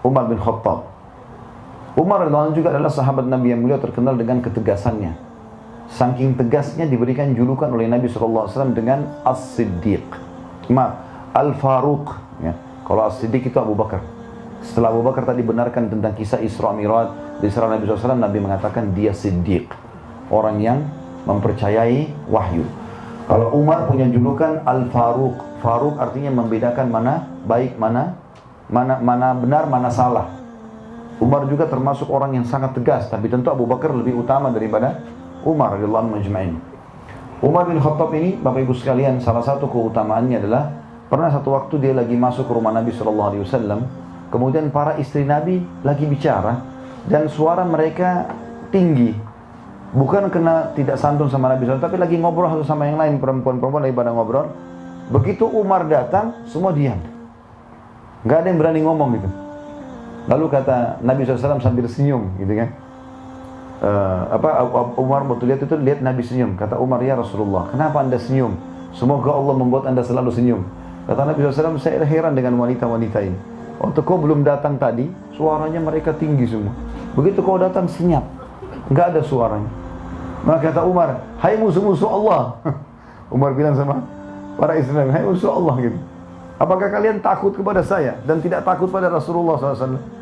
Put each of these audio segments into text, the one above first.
Umar bin Khattab. Umar radhiyallahu anhu juga adalah sahabat Nabi yang mulia, terkenal dengan ketegasannya. Saking tegasnya diberikan julukan oleh Nabi SAW dengan As-Siddiq. Al-Faruq. Ya. Kalau As-Siddiq itu Abu Bakar. Setelah Abu Bakar tadi benarkan tentang kisah Isra Mi'raj di Nabi SAW, Nabi mengatakan dia Siddiq. Orang yang mempercayai wahyu. Kalau Umar punya julukan Al-Faruq. Faruq artinya membedakan mana baik, mana benar, mana salah. Umar juga termasuk orang yang sangat tegas, tapi tentu Abu Bakar lebih utama daripada Umar radhiyallahu anhu majma'in. Umar bin Khattab ini, Bapak Ibu sekalian, salah satu keutamaannya adalah pernah satu waktu dia lagi masuk ke rumah Nabi SAW, kemudian para istri Nabi lagi bicara dan suara mereka tinggi. Bukan karena tidak santun sama Nabi SAW, tapi lagi ngobrol satu sama yang lain, perempuan-perempuan lagi pada ngobrol. Begitu Umar datang, semua diam. Gak ada yang berani ngomong gitu. Lalu kata Nabi SAW sambil senyum gitu kan. Umar waktu lihat Nabi senyum. Kata Umar, ya Rasulullah, kenapa anda senyum? Semoga Allah membuat anda selalu senyum. Kata Nabi SAW, saya heran dengan wanita-wanita ini. Waktu kau belum datang tadi, suaranya mereka tinggi semua. Begitu kau datang, senyap. Gak ada suaranya. Maka kata Umar, hai musuh-musuh Allah. Umar bilang sama para istri Nabi, hai musuh Allah gitu. Apakah kalian takut kepada saya dan tidak takut pada Rasulullah SAW?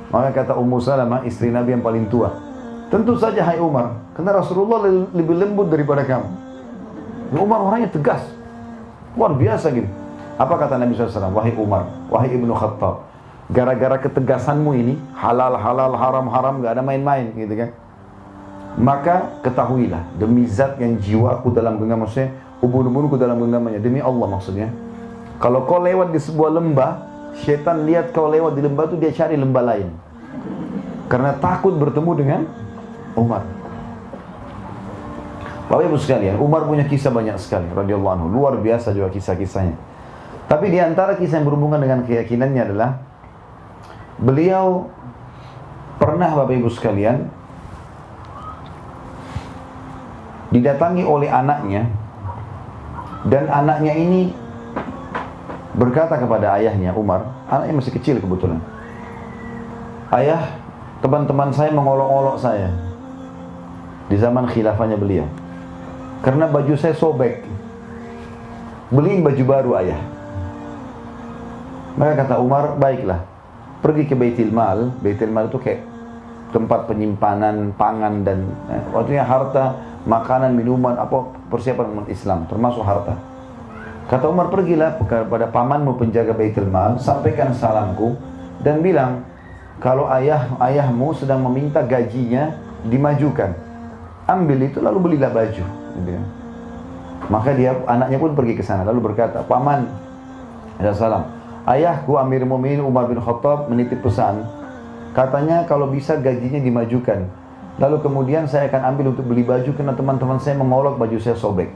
Maka kata Ummu Salamah, istri Nabi yang paling tua, tentu saja hai Umar, karena Rasulullah lebih lembut daripada kamu. Umar orangnya tegas, luar biasa gitu. Apa kata Nabi SAW? Wahai Umar, wahai Ibnu Khattab, gara-gara ketegasanmu ini, halal, haram, gak ada main-main gitu kan. Maka ketahuilah, demi zat yang jiwaku dalam genggam, maksudnya ubun-ubunku dalam genggamannya, demi Allah maksudnya, kalau kau lewat di sebuah lembah, syaitan lihat kau lewat di lembah itu, dia cari lembah lain. Karena takut bertemu dengan Umar. Bapak Ibu sekalian, Umar punya kisah banyak sekali, radhiyallahu anhu. Luar biasa juga kisah-kisahnya. Tapi di antara kisah yang berhubungan dengan keyakinannya adalah, beliau pernah, Bapak Ibu sekalian, didatangi oleh anaknya, dan anaknya ini berkata kepada ayahnya, Umar, anaknya masih kecil kebetulan, ayah, teman-teman saya mengolok-olok saya di zaman khilafahnya beliau karena baju saya sobek, beliin baju baru ayah. Maka kata Umar, baiklah, pergi ke Baitul Mal. Baitul Mal itu kayak tempat penyimpanan pangan dan waktunya harta, makanan, minuman, apa persiapan umat Islam, termasuk harta. Kata Umar, pergilah kepada pamanmu penjaga Baitul Mal, sampaikan salamku dan bilang kalau ayahmu sedang meminta gajinya dimajukan. Ambil itu lalu belilah baju. Gitu. Maka anaknya pun pergi ke sana lalu berkata, paman, ada salam. Ayahku Amir Mu'minin Umar bin Khattab menitip pesan. Katanya kalau bisa gajinya dimajukan. Lalu kemudian saya akan ambil untuk beli baju karena teman-teman saya mengolok baju saya sobek.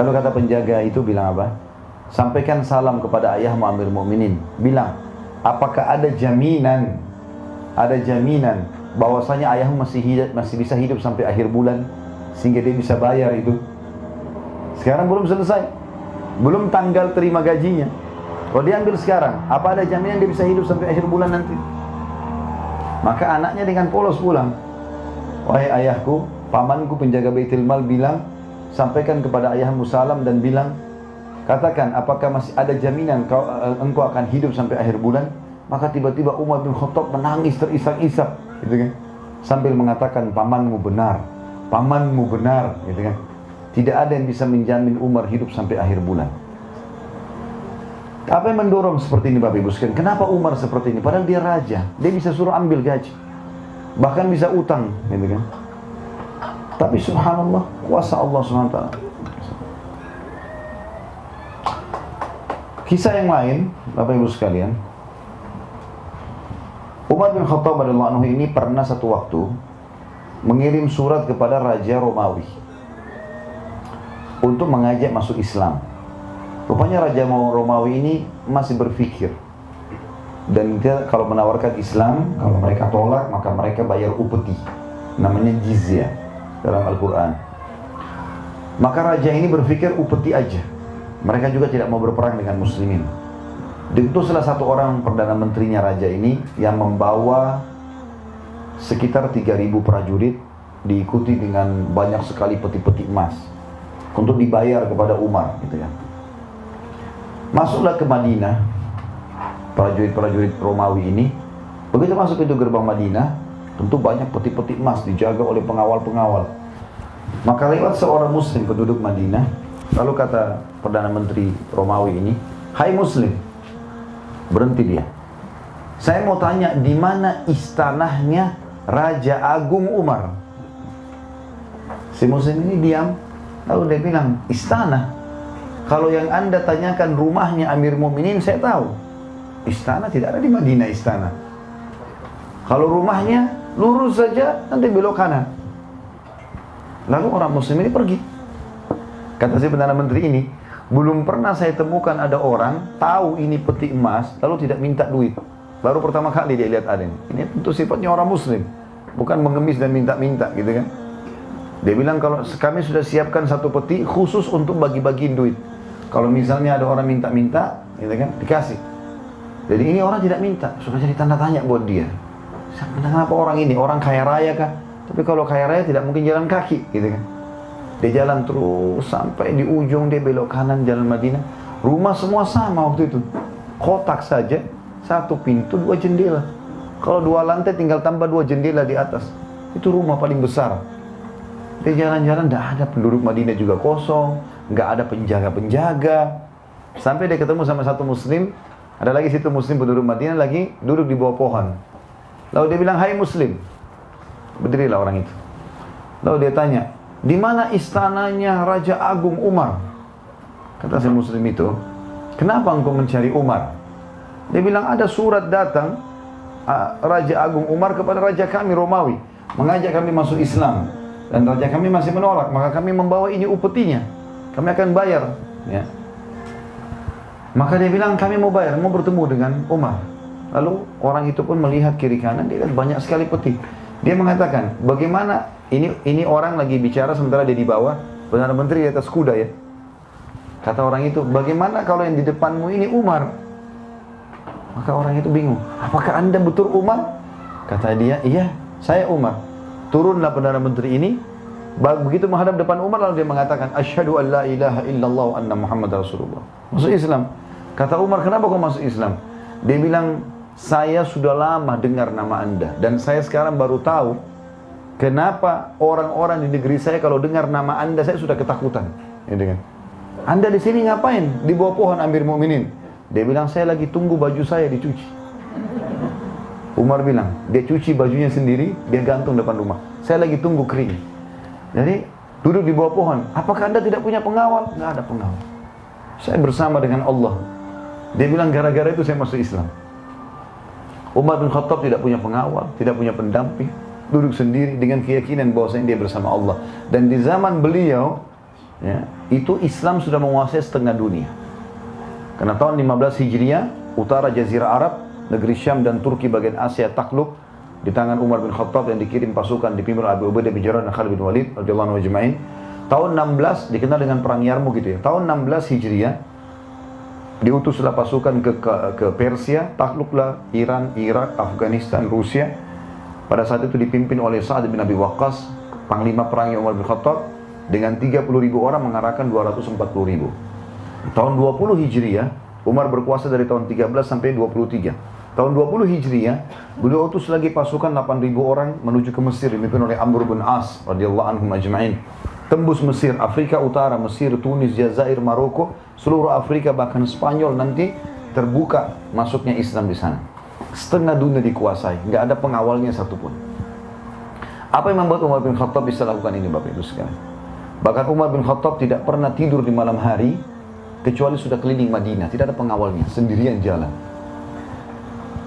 Lalu kata penjaga itu bilang apa? Sampaikan salam kepada ayahmu Amir Mu'minin. Bilang, apakah ada jaminan bahwasanya ayahmu masih bisa hidup sampai akhir bulan sehingga dia bisa bayar itu? Sekarang belum selesai, belum tanggal terima gajinya. Kalau dia ambil sekarang, apa ada jaminan dia bisa hidup sampai akhir bulan nanti? Maka anaknya dengan polos pulang. Wahai ayahku, pamanku penjaga Baitul Mal bilang, sampaikan kepada ayahmu salam dan bilang, katakan apakah masih ada jaminan engkau akan hidup sampai akhir bulan? Maka tiba-tiba Umar bin Khattab menangis terisak-isak, gitu kan? Sambil mengatakan, pamanmu benar, gitu kan? Tidak ada yang bisa menjamin Umar hidup sampai akhir bulan. Apa yang mendorong seperti ini, Bapak Ibu sekalian? Kenapa Umar seperti ini? Padahal dia raja, dia bisa suruh ambil gaji, bahkan bisa utang, gitu kan? Tapi subhanallah, kuasa Allah SWT. Kisah yang lain, Bapak Ibu sekalian, Umar bin Khattab radhiyallahu anhu ini pernah satu waktu mengirim surat kepada Raja Romawi untuk mengajak masuk Islam. Rupanya Raja Romawi ini masih berpikir, dan dia kalau menawarkan Islam, kalau mereka tolak maka mereka bayar upeti, namanya jizyah dalam Al-Quran. Maka raja ini berpikir upeti aja, mereka juga tidak mau berperang dengan muslimin. Diutuslah satu orang perdana menterinya raja ini yang membawa sekitar 3.000 prajurit, diikuti dengan banyak sekali peti-peti emas untuk dibayar kepada Umar gitu ya. Masuklah ke Madinah prajurit-prajurit Romawi ini. Begitu masuk pintu gerbang Madinah, tentu banyak peti-peti emas dijaga oleh pengawal-pengawal. Maka lewat seorang muslim penduduk Madinah, lalu kata perdana menteri Romawi ini, "Hai muslim," berhenti dia. "Saya mau tanya, di mana istanahnya Raja Agung Umar?" Si muslim ini diam, lalu dia bilang, "Istana? Kalau yang Anda tanyakan rumahnya Amir Mu'minin, saya tahu. Istana tidak ada di Madinah istana. Kalau rumahnya lurus saja, nanti belok kanan." Lalu orang muslim ini pergi. Kata si perdana menteri ini, "Belum pernah saya temukan ada orang tahu ini peti emas lalu tidak minta duit. Baru pertama kali dia lihat ada ini. Ini tentu sifatnya orang muslim, bukan mengemis dan minta-minta gitu kan." Dia bilang, "Kalau kami sudah siapkan satu peti khusus untuk bagi-bagiin duit. Kalau misalnya ada orang minta-minta, gitu kan, dikasih." Jadi ini orang tidak minta, sudah jadi tanda tanya buat dia. Kenapa orang ini, orang kaya raya kah? Tapi kalau kaya raya tidak mungkin jalan kaki, gitu kan. Dia jalan terus sampai di ujung, dia belok kanan jalan Madinah. Rumah semua sama waktu itu. Kotak saja, satu pintu, dua jendela. Kalau dua lantai tinggal tambah dua jendela di atas. Itu rumah paling besar. Dia jalan-jalan, tidak ada penduduk Madinah juga kosong, nggak ada penjaga-penjaga. Sampai dia ketemu sama satu muslim, ada lagi situ muslim penduduk Madinah lagi duduk di bawah pohon. Lalu dia bilang, "Hai muslim." Berdirilah orang itu. Lalu dia tanya, "Di mana istananya Raja Agung Umar?" Kata si muslim itu, "Kenapa engkau mencari Umar?" Dia bilang, "Ada surat datang Raja Agung Umar kepada Raja kami Romawi, mengajak kami masuk Islam. Dan Raja kami masih menolak, maka kami membawa ini upetinya. Kami akan bayar." Ya. Maka dia bilang, "Kami mau bayar, mau bertemu dengan Umar." Lalu orang itu pun melihat kiri kanan, dia lihat banyak sekali peti. Dia mengatakan, "Bagaimana ini orang lagi bicara sementara dia di bawah, perdana menteri di atas kuda ya." Kata orang itu, "Bagaimana kalau yang di depanmu ini Umar?" Maka orang itu bingung, "Apakah Anda betul Umar?" Kata dia, "Iya, saya Umar." Turunlah perdana menteri ini, begitu menghadap depan Umar lalu dia mengatakan, "Asyhadu an la ilaha illallah wa anna Muhammad Rasulullah." Masuk Islam. Kata Umar, "Kenapa kau masuk Islam?" Dia bilang, "Saya sudah lama dengar nama Anda dan saya sekarang baru tahu kenapa orang-orang di negeri saya kalau dengar nama Anda saya sudah ketakutan." Gitu kan. "Anda di sini ngapain? Di bawah pohon Amir Mu'minin." Dia bilang, "Saya lagi tunggu baju saya dicuci." Umar bilang, dia cuci bajunya sendiri, dia gantung depan rumah. "Saya lagi tunggu kering." Jadi duduk di bawah pohon. "Apakah Anda tidak punya pengawal?" "Nggak ada pengawal. Saya bersama dengan Allah." Dia bilang, "Gara-gara itu saya masuk Islam." Umar bin Khattab tidak punya pengawal, tidak punya pendamping, duduk sendiri dengan keyakinan bahwasanya dia bersama Allah. Dan di zaman beliau, ya, itu Islam sudah menguasai setengah dunia. Karena tahun 15 Hijriah, utara Jazirah Arab, negeri Syam dan Turki bagian Asia takluk di tangan Umar bin Khattab yang dikirim pasukan dipimpin oleh Abu Ubaidah bin Jarrah dan Khalid bin Walid radhiyallahu anhum ajma'in. Tahun 16 dikenal dengan perang Yarmuk gitu ya. Tahun 16 Hijriah diutuslah pasukan ke Persia, takluklah Iran, Irak, Afghanistan, Rusia. Pada saat itu dipimpin oleh Sa'ad bin Abi Waqqas, panglima perangnya Umar bin Khattab, dengan 30.000 orang mengarahkan 240.000. Tahun 20 Hijriah, Umar berkuasa dari tahun 13 sampai 23. Tahun 20 Hijriah, beliau utus lagi pasukan 8.000 orang menuju ke Mesir, dipimpin oleh Amr bin As radhiyallahu anhum ajma'in. Tembus Mesir, Afrika Utara, Mesir, Tunis, Jazair, Maroko, seluruh Afrika bahkan Spanyol nanti terbuka masuknya Islam di sana. Setengah dunia dikuasai, nggak ada pengawalnya satupun. Apa yang membuat Umar bin Khattab bisa lakukan ini, Bapak Ibu sekalian? Bahkan Umar bin Khattab tidak pernah tidur di malam hari kecuali sudah keliling Madinah, tidak ada pengawalnya, sendirian jalan.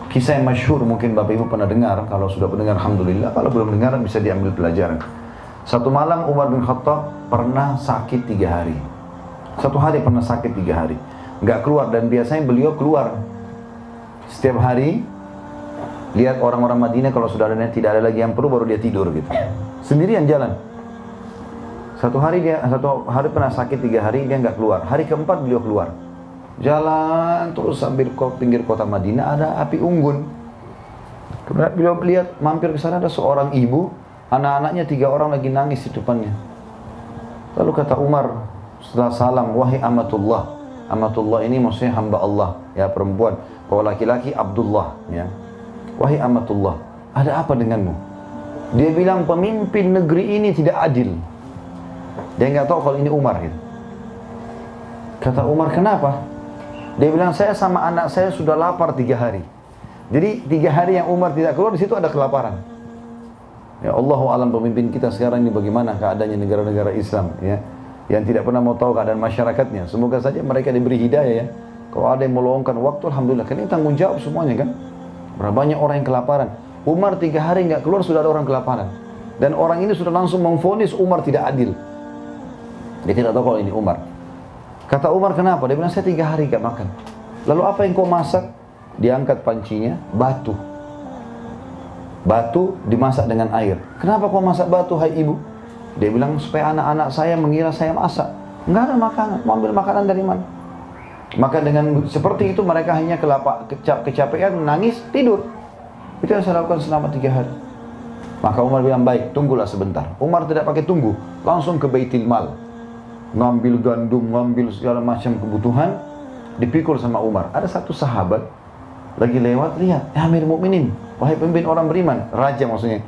Kisah yang masyhur mungkin Bapak Ibu pernah dengar, kalau sudah mendengar alhamdulillah, kalau belum dengar bisa diambil pelajaran. Satu malam Umar bin Khattab pernah sakit 3 hari. Satu hari pernah sakit 3 hari, nggak keluar, dan biasanya beliau keluar setiap hari. Lihat orang-orang Madinah kalau sudah tidak ada lagi yang perlu baru dia tidur gitu. Sendirian jalan. Satu hari pernah sakit 3 hari dia nggak keluar. Hari keempat beliau keluar. Jalan terus sambil pinggir kota Madinah ada api unggun. Kemudian beliau lihat mampir ke sana ada seorang ibu, anak-anaknya 3 orang lagi nangis di depannya. Lalu kata Umar setelah salam, wahai amatullah. Amatullah ini maksudnya hamba Allah, ya perempuan. Kalau laki-laki Abdullah, ya. Wahai amatullah, ada apa denganmu? Dia bilang pemimpin negeri ini tidak adil. Dia nggak tahu kalau ini Umar. Gitu. Kata Umar, kenapa? Dia bilang, saya sama anak saya sudah lapar 3 hari. Jadi 3 hari yang Umar tidak keluar, di situ ada kelaparan. Ya Allahu alam pemimpin kita sekarang ini bagaimana keadaannya negara-negara Islam, ya, yang tidak pernah mau tahu keadaan masyarakatnya. Semoga saja mereka diberi hidayah, ya. Kalau ada yang meluangkan waktu, alhamdulillah. Kan ini tanggung jawab semuanya kan. Berapa banyak orang yang kelaparan. Umar 3 hari nggak keluar sudah ada orang kelaparan. Dan orang ini sudah langsung memvonis Umar tidak adil. Dia tidak tahu kalau ini Umar. Kata Umar, kenapa? Dia bilang, saya 3 hari nggak makan. Lalu apa yang kau masak? Diangkat pancinya, batu. Batu dimasak dengan air. Kenapa kau masak batu, hai ibu? Dia bilang, supaya anak-anak saya mengira saya masak. Nggak ada makanan, mau ambil makanan dari mana? Maka dengan seperti itu mereka hanya kecapean, nangis, tidur. Itu yang saya lakukan selama 3 hari. Maka Umar bilang, baik, tunggulah sebentar. Umar tidak pakai tunggu, langsung ke Baitul Mal. Ngambil gandum, ngambil segala macam kebutuhan, dipikul sama Umar. Ada satu sahabat lagi lewat, lihat, ya Amir Mukminin, wahai pemimpin orang beriman, raja maksudnya.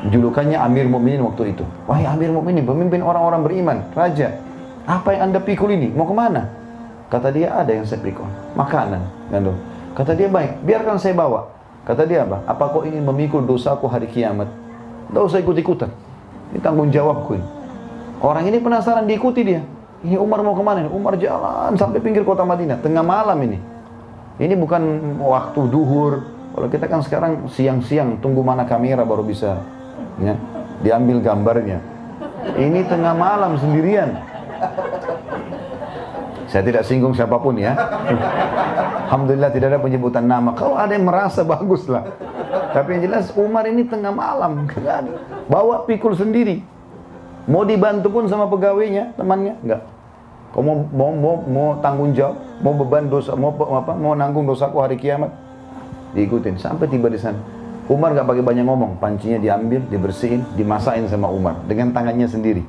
Julukannya Amir Mukminin waktu itu. Wahai Amir Mukminin, pemimpin orang-orang beriman, raja. Apa yang anda pikul ini? Mau kemana? Kata dia, ada yang saya pikul, makanan, gandum. Kata dia, baik, biarkan saya bawa. Kata dia, apa kau ingin memikul dosaku hari kiamat? Tidak usah ikut-ikutan. Ini tanggung jawabku ini. Orang ini penasaran, diikuti dia. Ini Umar mau kemana? Umar jalan sampai pinggir kota Madinah, tengah malam ini. Ini bukan waktu duhur. Kalau kita kan sekarang siang-siang, tunggu mana kamera baru bisa, ya, diambil gambarnya. Ini tengah malam sendirian. Saya tidak singgung siapapun, ya. Alhamdulillah tidak ada penyebutan nama. Kalau ada yang merasa, baguslah. Tapi yang jelas Umar ini tengah malam, bawa pikul sendiri. Mau dibantu pun sama pegawainya, temannya, enggak. Kau mau tanggung jawab, mau beban dosa, mau nanggung dosaku hari kiamat, diikutin sampai tiba di sana. Umar enggak pakai banyak ngomong, pancinya diambil, dibersihin, dimasakin sama Umar dengan tangannya sendiri.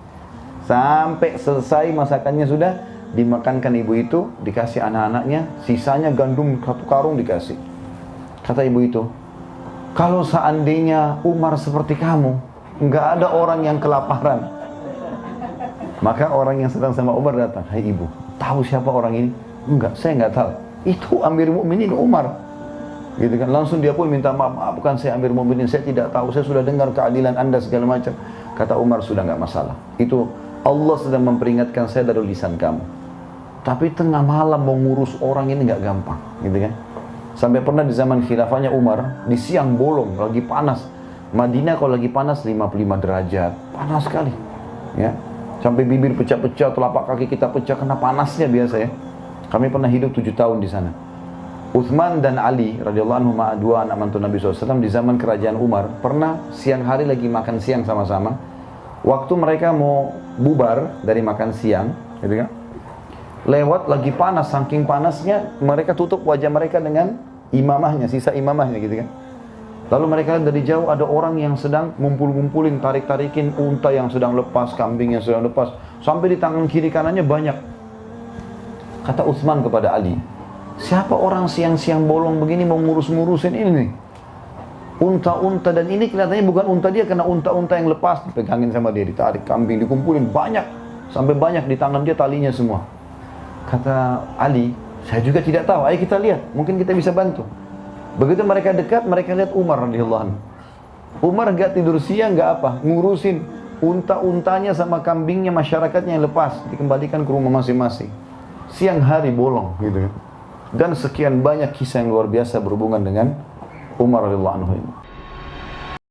Sampai selesai masakannya sudah, dimakankan ibu itu, dikasih anak-anaknya, sisanya gandum 1 karung dikasih. Kata ibu itu, kalau seandainya Umar seperti kamu, enggak ada orang yang kelaparan. Maka orang yang sedang sama Umar datang, hai ibu, tahu siapa orang ini? Enggak, saya enggak tahu. Itu Amir Mukminin Umar. Gitu kan, langsung dia pun minta maaf, bukan saya Amir Mukminin, saya tidak tahu, saya sudah dengar keadilan anda segala macam. Kata Umar, sudah enggak masalah. Itu Allah sedang memperingatkan saya dari lisan kamu. Tapi tengah malam mau ngurus orang ini enggak gampang, gitu kan. Sampai pernah di zaman khilafahnya Umar, di siang bolong, lagi panas. Madinah kalau lagi panas 55 derajat, panas sekali. Ya. Sampai bibir pecah-pecah, telapak kaki kita pecah karena panasnya biasa, ya. Kami pernah hidup 7 tahun di sana. Uthman dan Ali radhiyallahu anhum, 2 anak mantu Nabi SAW di zaman kerajaan Umar, pernah siang hari lagi makan siang sama-sama. Waktu mereka mau bubar dari makan siang, gitu kan, lewat lagi panas, saking panasnya mereka tutup wajah mereka dengan imamahnya, sisa imamahnya, gitu kan. Lalu mereka lihat dari jauh ada orang yang sedang ngumpul-ngumpulin, tarik-tarikin unta yang sedang lepas, kambing yang sedang lepas, sampai di tangan kiri kanannya banyak. Kata Utsman kepada Ali, siapa orang siang-siang bolong begini mau ngurus-ngurusin ini nih? Unta-unta, dan ini kelihatannya bukan unta dia, karena unta-unta yang lepas dipegangin sama dia, ditarik, kambing dikumpulin banyak, sampai banyak di tangan dia talinya semua. Kata Ali, saya juga tidak tahu, ayo kita lihat, mungkin kita bisa bantu. Begitu mereka dekat, mereka lihat Umar radhiyallahu anhu. Umar gak tidur siang, gak apa, ngurusin unta-untanya sama kambingnya masyarakatnya yang lepas, dikembalikan ke rumah masing-masing. Siang hari bolong, gitu kan. Dan sekian banyak kisah yang luar biasa berhubungan dengan Umar radhiyallahu anhu ini.